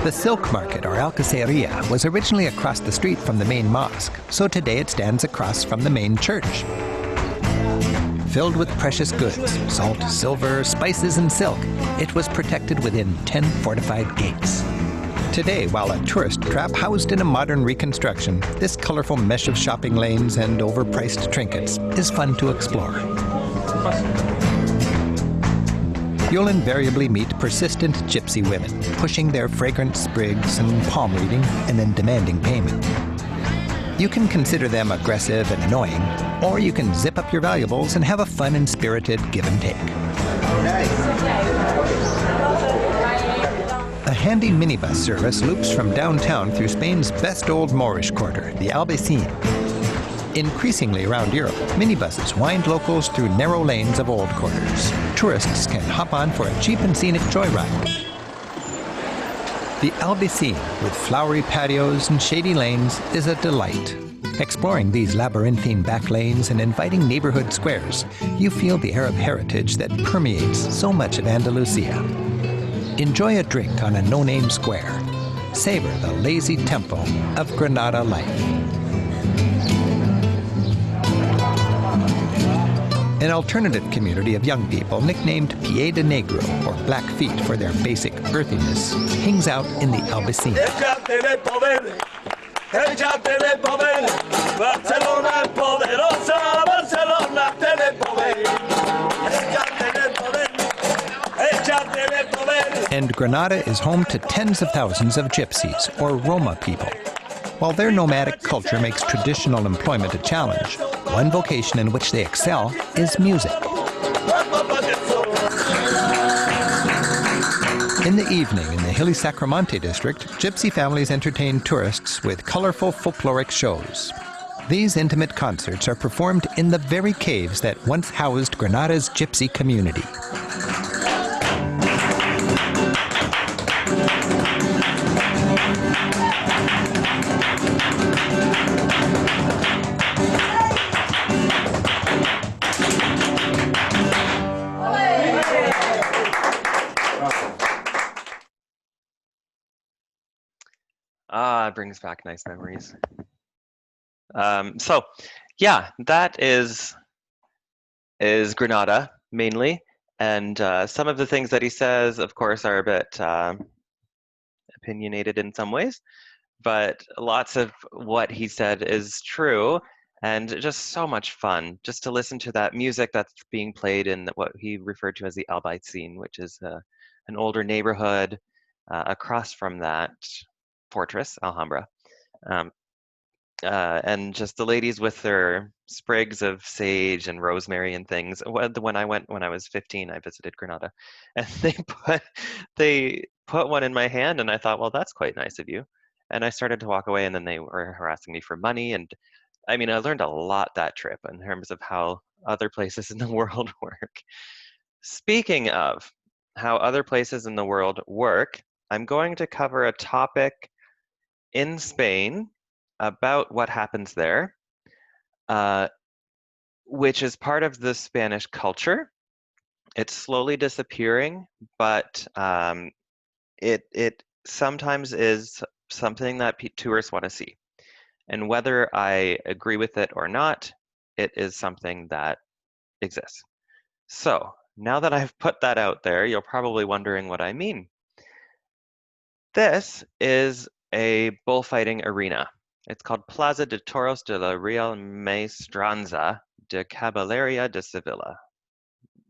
The Silk Market, or Alcaceria, was originally across the street from the main mosque, so today it stands across from the main church. Filled with precious goods, salt, silver, spices, and silk, it was protected within 10 fortified gates. Today, while a tourist trap housed in a modern reconstruction, this colorful mesh of shopping lanes and overpriced trinkets is fun to explore. You'll invariably meet persistent gypsy women, pushing their fragrant sprigs and palm reading and then demanding payment. You can consider them aggressive and annoying, or you can zip up your valuables and have a fun and spirited give and take. A handy minibus service loops from downtown through Spain's best old Moorish quarter, the Albaycin. Increasingly around Europe, minibuses wind locals through narrow lanes of old quarters. Tourists can hop on for a cheap and scenic joyride. The Albaycin, with flowery patios and shady lanes, is a delight. Exploring these labyrinthine back lanes and inviting neighborhood squares, you feel the Arab heritage that permeates so much of Andalusia. Enjoy a drink on a no-name square. Savor the lazy tempo of Granada life. An alternative community of young people nicknamed Pie de Negro, or Blackfeet for their basic earthiness, hangs out in the Albaycin. And Granada is home to tens of thousands of gypsies, or Roma people. While their nomadic culture makes traditional employment a challenge, one vocation in which they excel is music. In the evening, in the hilly Sacromonte district, gypsy families entertain tourists with colorful folkloric shows. These intimate concerts are performed in the very caves that once housed Granada's gypsy community. It brings back nice memories. So yeah, that is Granada mainly, and some of the things that he says, of course, are a bit opinionated in some ways, but lots of what he said is true, and just so much fun just to listen to that music that's being played in what he referred to as the Albaycin, which is an older neighborhood across from that fortress, Alhambra. And just the ladies with their sprigs of sage and rosemary and things. When I was 15, I visited Granada, and they put one in my hand, and I thought, well, that's quite nice of you. And I started to walk away, and then they were harassing me for money. And I mean, I learned a lot that trip in terms of how other places in the world work. Speaking of how other places in the world work, I'm going to cover a topic in Spain about what happens there, which is part of the Spanish culture. It's slowly disappearing, but it sometimes is something that tourists want to see. And whether I agree with it or not, it is something that exists. So Now that I've put that out there, you're probably wondering what I mean. This is a bullfighting arena. It's called Plaza de Toros de la Real Maestranza de Caballeria de Sevilla.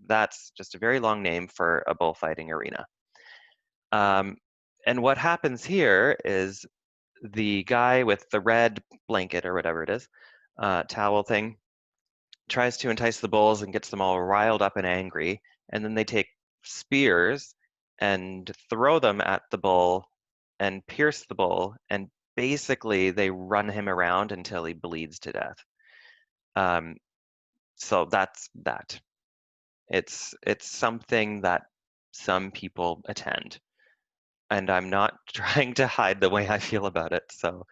That's just a very long name for a bullfighting arena. And what happens here is the guy with the red blanket or whatever it is, towel thing, tries to entice the bulls and gets them all riled up and angry. And then they take spears and throw them at the bull and pierce the bull. And basically, they run him around until he bleeds to death. So that's that. It's something that some people attend. And I'm not trying to hide the way I feel about it. So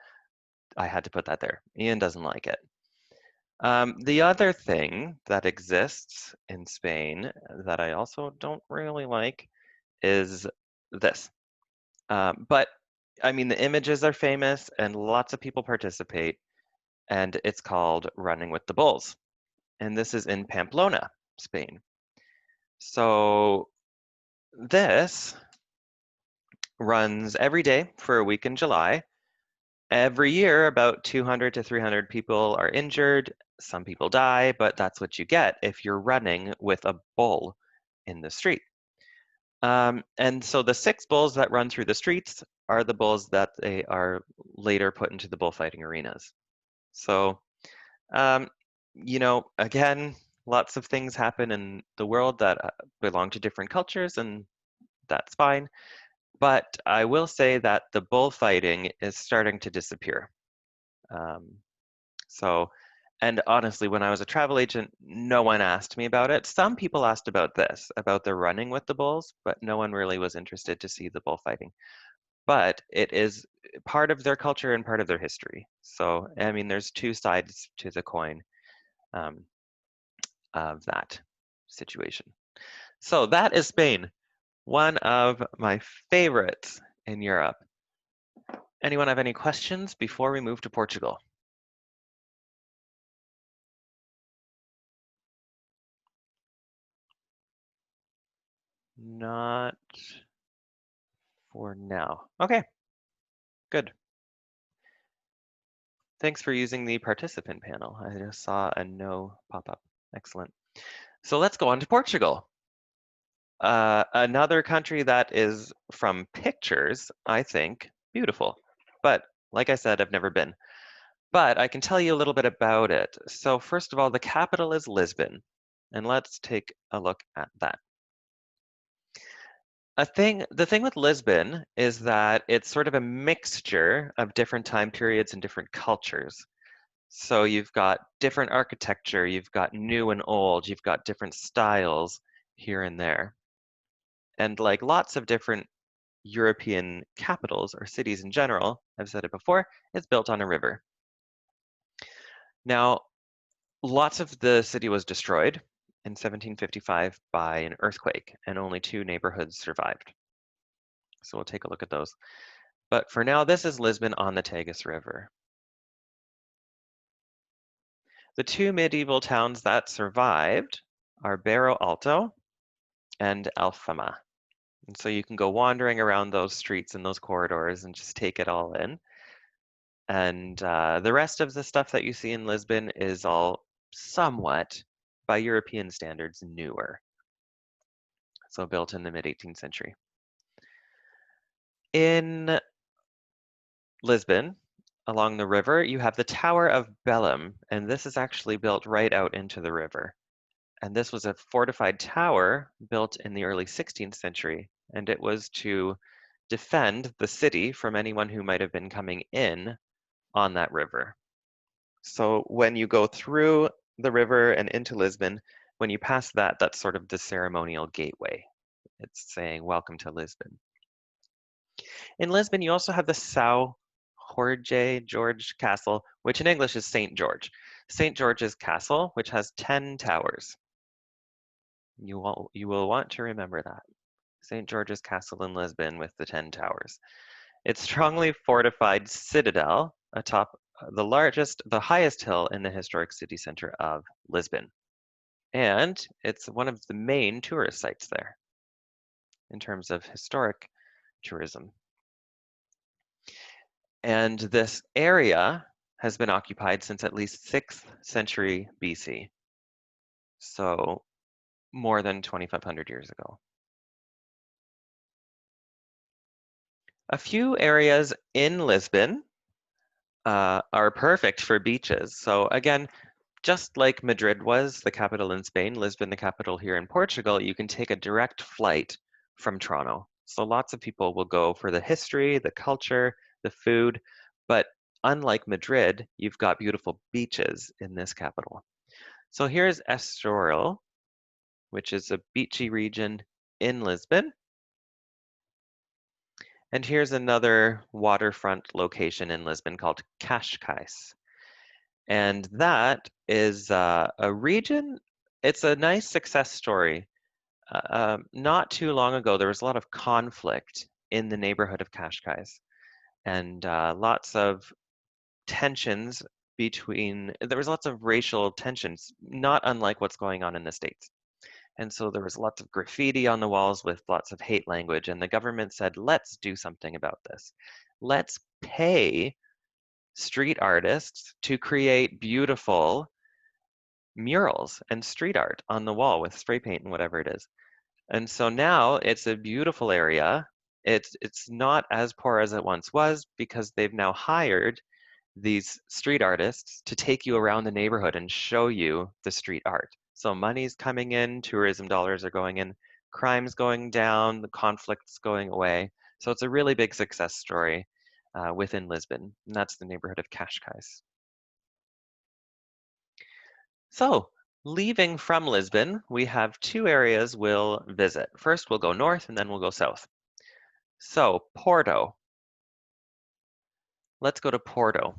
I had to put that there. Ian doesn't like it. The other thing that exists in Spain that I also don't really like is this. But I mean, the images are famous and lots of people participate, and it's called Running with the Bulls. And this is in Pamplona, Spain. So this runs every day for a week in July. Every year, about 200 to 300 people are injured. Some people die, but that's what you get if you're running with a bull in the street. And so the 6 bulls that run through the streets are the bulls that they are later put into the bullfighting arenas. So, um, again, lots of things happen in the world that belong to different cultures, and that's fine. But I will say that the bullfighting is starting to disappear. Um, so, and honestly, when I was a travel agent, no one asked me about it. Some people asked about this, about the running with the bulls, but no one really was interested to see the bullfighting. But it is part of their culture and part of their history. So, I mean, there's two sides to the coin um, of that situation. So that is Spain, one of my favorites in Europe. Anyone have any questions before we move to Portugal? Not for now. Okay, good. Thanks for using the participant panel. I just saw a no pop up. Excellent. So let's go on to Portugal. Another country that is, from pictures, I think, beautiful. But like I said, I've never been. But I can tell you a little bit about it. So first of all, the capital is Lisbon. And let's take a look at that. The thing with Lisbon is that it's sort of a mixture of different time periods and different cultures. So you've got different architecture, you've got new and old, you've got different styles here and there. And like lots of different European capitals or cities in general, I've said it before, it's built on a river. Now, lots of the city was destroyed in 1755 by an earthquake, and only 2 neighborhoods survived. So we'll take a look at those. But for now, this is Lisbon on the Tagus River. The 2 medieval towns that survived are Barro Alto and Alfama. And so you can go wandering around those streets and those corridors and just take it all in. And the rest of the stuff that you see in Lisbon is all somewhat, by European standards, newer. So built in the mid-18th century. In Lisbon, along the river, you have the Tower of Belém, and this is actually built right out into the river. And this was a fortified tower built in the early 16th century, and it was to defend the city from anyone who might have been coming in on that river. So when you go through the river and into Lisbon, when you pass that, that's sort of the ceremonial gateway. It's saying, welcome to Lisbon. In Lisbon, you also have the São George Castle, which in English is St. George. St. George's Castle, which has 10 towers. You will want to remember that. St. George's Castle in Lisbon with the 10 towers. It's strongly fortified citadel atop the highest hill in the historic city center of Lisbon. And it's one of the main tourist sites there in terms of historic tourism. And this area has been occupied since at least 6th century BC. So more than 2,500 years ago. A few areas in Lisbon are perfect for beaches. So again, just like Madrid was the capital in Spain, Lisbon the capital here in Portugal, you can take a direct flight from Toronto. So lots of people will go for the history, the culture, the food, but unlike Madrid, you've got beautiful beaches in this capital. So here's Estoril, which is a beachy region in Lisbon. And here's another waterfront location in Lisbon called Cascais. And that is a region, it's a nice success story. Not too long ago, there was a lot of conflict in the neighborhood of Cascais and lots of tensions there was lots of racial tensions, not unlike what's going on in the States. And so there was lots of graffiti on the walls with lots of hate language, and the government said, let's do something about this. Let's pay street artists to create beautiful murals and street art on the wall with spray paint and whatever it is. And so now it's a beautiful area. It's not as poor as it once was because they've now hired these street artists to take you around the neighborhood and show you the street art. So money's coming in, tourism dollars are going in, crime's going down, the conflict's going away. So it's a really big success story within Lisbon, and that's the neighborhood of Cascais. So leaving from Lisbon, we have two areas we'll visit. First, we'll go north and then we'll go south. So Porto. Let's go to Porto.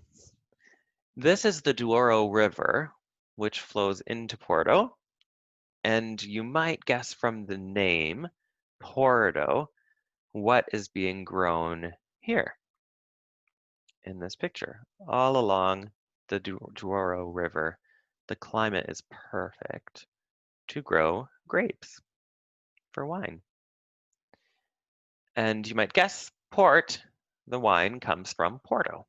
This is the Douro River, which flows into Porto. And you might guess from the name, Porto, what is being grown here in this picture. All along the Douro River, the climate is perfect to grow grapes for wine. And you might guess port, the wine comes from Porto.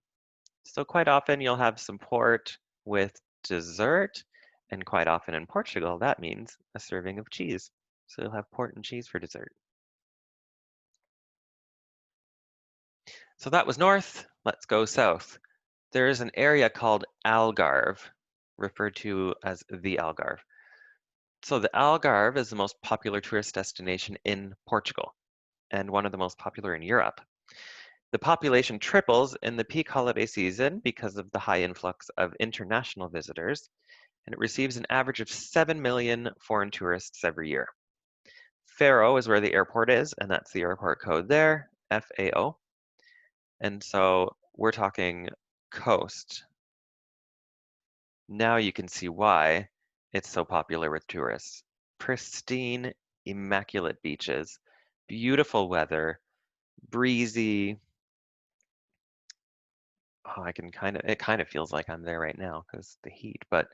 So quite often you'll have some port with dessert, and quite often in Portugal, that means a serving of cheese. So you'll have port and cheese for dessert. So that was north, let's go south. There is an area called Algarve, referred to as the Algarve. So the Algarve is the most popular tourist destination in Portugal and one of the most popular in Europe. The population triples in the peak holiday season because of the high influx of international visitors, and it receives an average of 7 million foreign tourists every year. Faro is where the airport is, and that's the airport code there, FAO. And so we're talking coast. Now you can see why it's so popular with tourists. Pristine, immaculate beaches, beautiful weather, breezy. Oh, it kind of feels like I'm there right now because the heat, but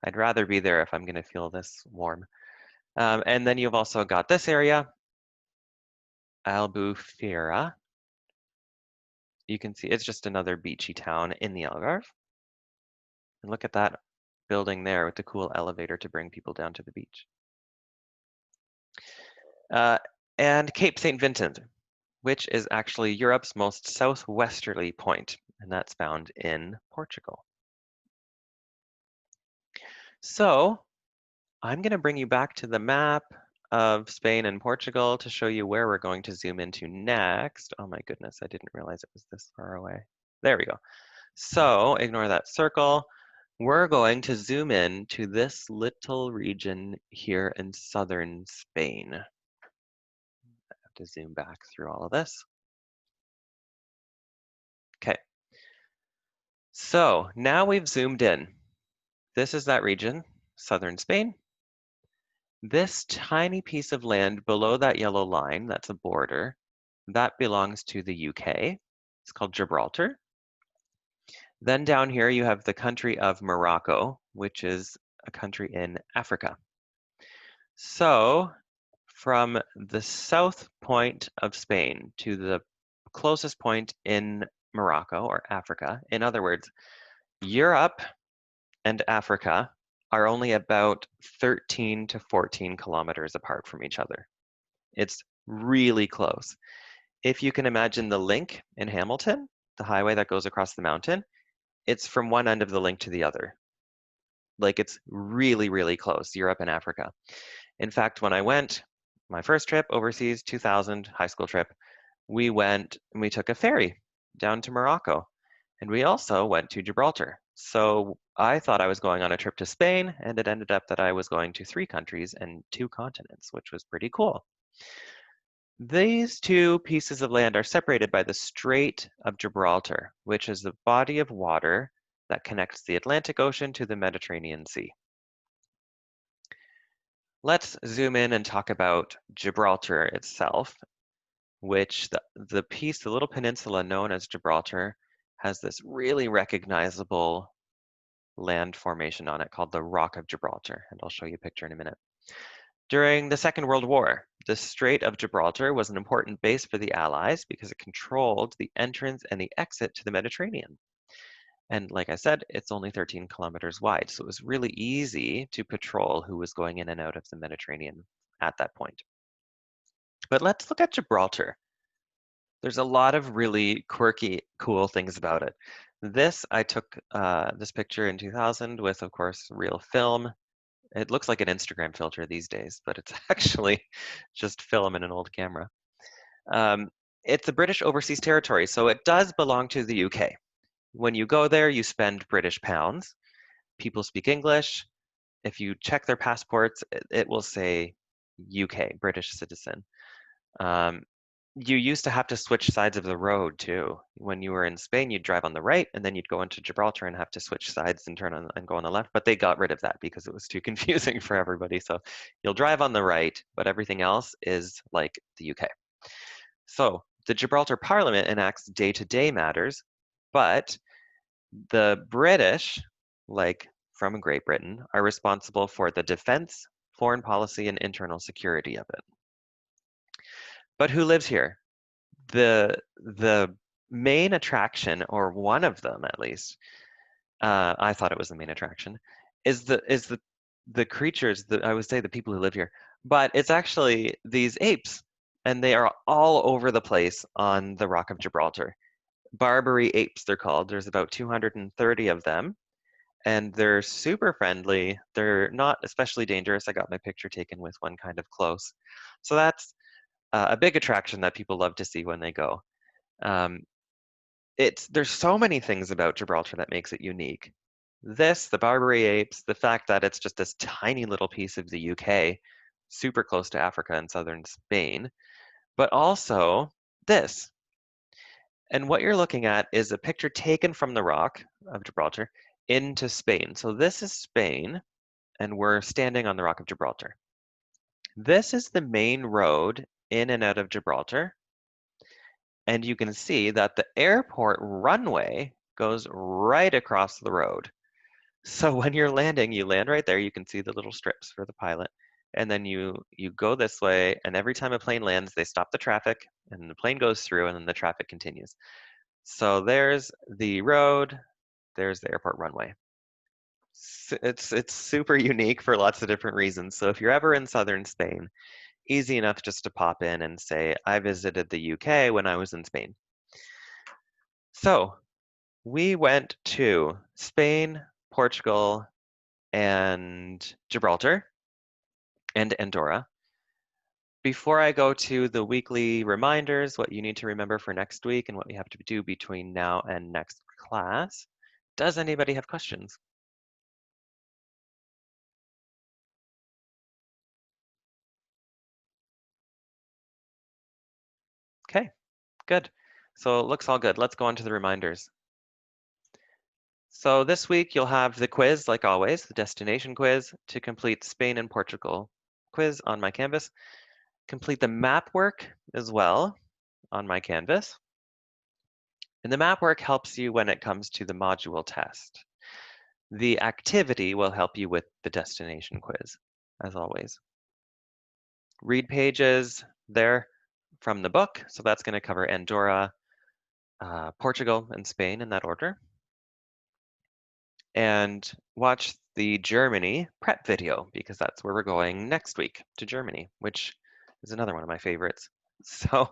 I'd rather be there if I'm going to feel this warm. And then you've also got this area, Albufeira. You can see it's just another beachy town in the Algarve. And look at that building there with the cool elevator to bring people down to the beach. And Cape St. Vincent, which is actually Europe's most southwesterly point, and that's found in Portugal. So I'm going to bring you back to the map of Spain and Portugal to show you where we're going to zoom into next. Oh my goodness, I didn't realize it was this far away. There we go. So ignore that circle. We're going to zoom in to this little region here in southern Spain. I have to zoom back through all of this. Okay. So now we've zoomed in. This is that region, southern Spain. This tiny piece of land below that yellow line, that's a border, that belongs to the UK. It's called Gibraltar. Then down here you have the country of Morocco, which is a country in Africa. So from the south point of Spain to the closest point in Morocco or Africa, in other words, Europe and Africa are only about 13 to 14 kilometers apart from each other. It's really close. If you can imagine the link in Hamilton, the highway that goes across the mountain, it's from one end of the link to the other. Like it's really, really close, Europe and Africa. In fact, when I went, my first trip overseas, 2000 high school trip, we went and we took a ferry down to Morocco. And we also went to Gibraltar. So I thought I was going on a trip to Spain, and it ended up that I was going to 3 countries and 2 continents, which was pretty cool. These two pieces of land are separated by the Strait of Gibraltar, which is the body of water that connects the Atlantic Ocean to the Mediterranean Sea. Let's zoom in and talk about Gibraltar itself, which the piece, the little peninsula known as Gibraltar, has this really recognizable land formation on it called the Rock of Gibraltar, and I'll show you a picture in a minute. During the Second World War, the Strait of Gibraltar was an important base for the Allies because it controlled the entrance and the exit to the Mediterranean. And like I said, it's only 13 kilometers wide, so it was really easy to patrol who was going in and out of the Mediterranean at that point. But let's look at Gibraltar. There's a lot of really quirky, cool things about it. I took this picture in 2000 with, of course, real film. It looks like an Instagram filter these days, but it's actually just film in an old camera. Um, it's a British overseas territory, so it does belong to the UK. When you go there, you spend British pounds. People speak English. If you check their passports, it will say UK, British citizen. Um, you used to have to switch sides of the road too. When you were in Spain, you'd drive on the right, and then you'd go into Gibraltar and have to switch sides and turn on and go on the left. But they got rid of that because it was too confusing for everybody. So you'll drive on the right, but everything else is like the UK. So the Gibraltar Parliament enacts day-to-day matters, but the British, like from Great Britain, are responsible for the defense, foreign policy, and internal security of it. But who lives here? The main attraction, or one of them at least, I thought it was the main attraction, is the creatures that I would say the people who live here, but it's actually these apes, and they are all over the place on the Rock of Gibraltar. Barbary apes, they're called. There's about 230 of them, and they're super friendly. They're not especially dangerous. I got my picture taken with one kind of close. So that's a big attraction that people love to see when they go. Um, there's so many things about Gibraltar that makes it unique. The Barbary apes, the fact that it's just this tiny little piece of the UK, super close to Africa and southern Spain, but also this. And what you're looking at is a picture taken from the Rock of Gibraltar into Spain. So this is Spain, and we're standing on the Rock of Gibraltar. This is the main road in and out of Gibraltar. And you can see that the airport runway goes right across the road. So when you're landing, you land right there. You can see the little strips for the pilot. And then you go this way, and every time a plane lands, they stop the traffic, and the plane goes through, and then the traffic continues. So there's the road, there's the airport runway. It's super unique for lots of different reasons. So if you're ever in southern Spain, easy enough just to pop in and say, I visited the UK when I was in Spain. So we went to Spain, Portugal, and Gibraltar, and Andorra. Before I go to the weekly reminders, what you need to remember for next week and what you have to do between now and next class, does anybody have questions? Okay, good. So it looks all good. Let's go on to the reminders. So this week you'll have the quiz, like always, the destination quiz to complete Spain and Portugal quiz on my Canvas. Complete the map work as well on my Canvas. And the map work helps you when it comes to the module test. The activity will help you with the destination quiz, as always. read pages there from the book. So that's going to cover Andorra, Portugal, and Spain in that order. And watch the Germany prep video because that's where we're going next week, to Germany, which is another one of my favorites. So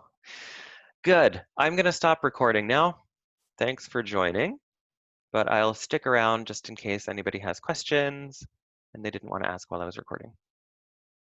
good. I'm going to stop recording now. Thanks for joining, but I'll stick around just in case anybody has questions and they didn't want to ask while I was recording.